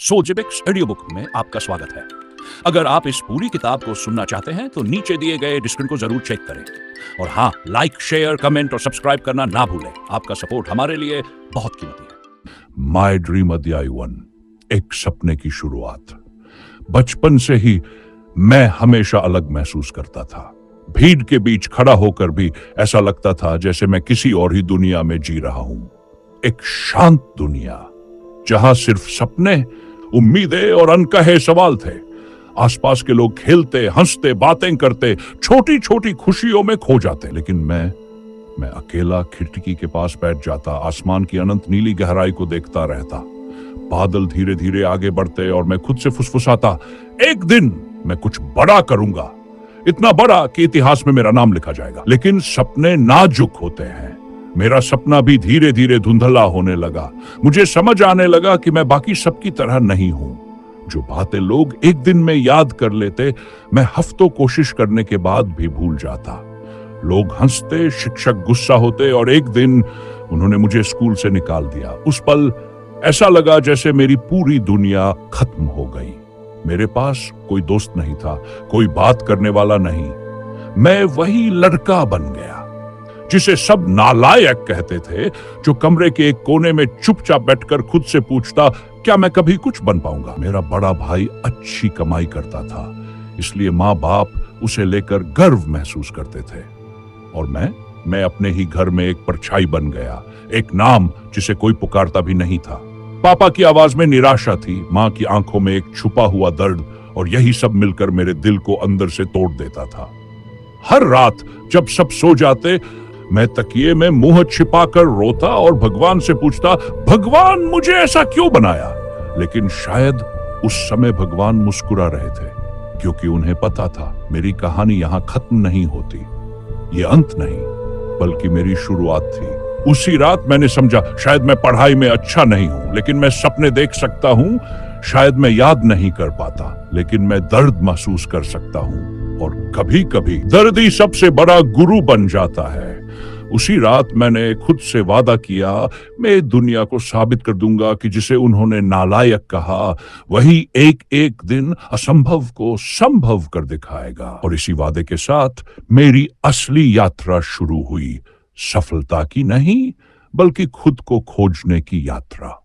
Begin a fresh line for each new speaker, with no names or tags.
सोल्जिबिक्स audio book में आपका स्वागत है। अगर आप इस पूरी किताब को सुनना चाहते हैं तो नीचे दिए गए डिस्क्रिप्शन को जरूर चेक करें। और हाँ, लाइक, शेयर, कमेंट और सब्सक्राइब करना ना भूलें। आपका सपोर्ट हमारे लिए बहुत कीमती है।
माई ड्रीम अध्याय 1, एक सपने की शुरुआत। बचपन से ही मैं हमेशा अलग महसूस करता था। भीड़ के बीच खड़ा होकर भी ऐसा लगता था जैसे मैं किसी और ही दुनिया में जी रहा हूं। एक शांत दुनिया जहां सिर्फ सपने, उम्मीदें और अनकहे सवाल थे। आसपास के लोग खेलते, हंसते, बातें करते, छोटी छोटी खुशियों में खो जाते, लेकिन मैं अकेला खिड़की के पास बैठ जाता, आसमान की अनंत नीली गहराई को देखता रहता। बादल धीरे धीरे आगे बढ़ते और मैं खुद से फुसफुसाता, एक दिन मैं कुछ बड़ा करूंगा, इतना बड़ा कि इतिहास में मेरा नाम लिखा जाएगा। लेकिन सपने नाजुक होते हैं। मेरा सपना भी धीरे धीरे धुंधला होने लगा। मुझे समझ आने लगा कि मैं बाकी सबकी तरह नहीं हूं। जो बातें लोग एक दिन में याद कर लेते, मैं हफ्तों कोशिश करने के बाद भी भूल जाता। लोग हंसते, शिक्षक गुस्सा होते और एक दिन उन्होंने मुझे स्कूल से निकाल दिया। उस पल ऐसा लगा जैसे मेरी पूरी दुनिया खत्म हो गई। मेरे पास कोई दोस्त नहीं था, कोई बात करने वाला नहीं। मैं वही लड़का बन गया जिसे सब नालायक कहते थे, जो कमरे के एक कोने में चुपचाप बैठकर खुद से पूछता, क्या मैं कभी कुछ बन पाऊंगा। मेरा बड़ा भाई अच्छी कमाई करता था, इसलिए माँ बाप उसे लेकर गर्व महसूस करते थे। और मैं अपने ही घर में एक परछाई बन गया, एक नाम जिसे कोई पुकारता भी नहीं था। पापा की आवाज में निराशा थी, माँ की आंखों में एक छुपा हुआ दर्द, और यही सब मिलकर मेरे दिल को अंदर से तोड़ देता था। हर रात जब सब सो जाते, मैं तकिए में मुंह छिपाकर रोता और भगवान से पूछता, भगवान मुझे ऐसा क्यों बनाया। लेकिन शायद उस समय भगवान मुस्कुरा रहे थे, क्योंकि उन्हें पता था मेरी कहानी यहां खत्म नहीं होती। ये अंत नहीं, बल्कि मेरी शुरुआत थी। उसी रात मैंने समझा, शायद मैं पढ़ाई में अच्छा नहीं हूं, लेकिन मैं सपने देख सकता हूं। शायद मैं याद नहीं कर पाता, लेकिन मैं दर्द महसूस कर सकता हूं। और कभी कभी दर्द ही सबसे बड़ा गुरु बन जाता है। उसी रात मैंने खुद से वादा किया, मैं दुनिया को साबित कर दूंगा कि जिसे उन्होंने नालायक कहा, वही एक एक दिन असंभव को संभव कर दिखाएगा। और इसी वादे के साथ मेरी असली यात्रा शुरू हुई। सफलता की नहीं, बल्कि खुद को खोजने की यात्रा।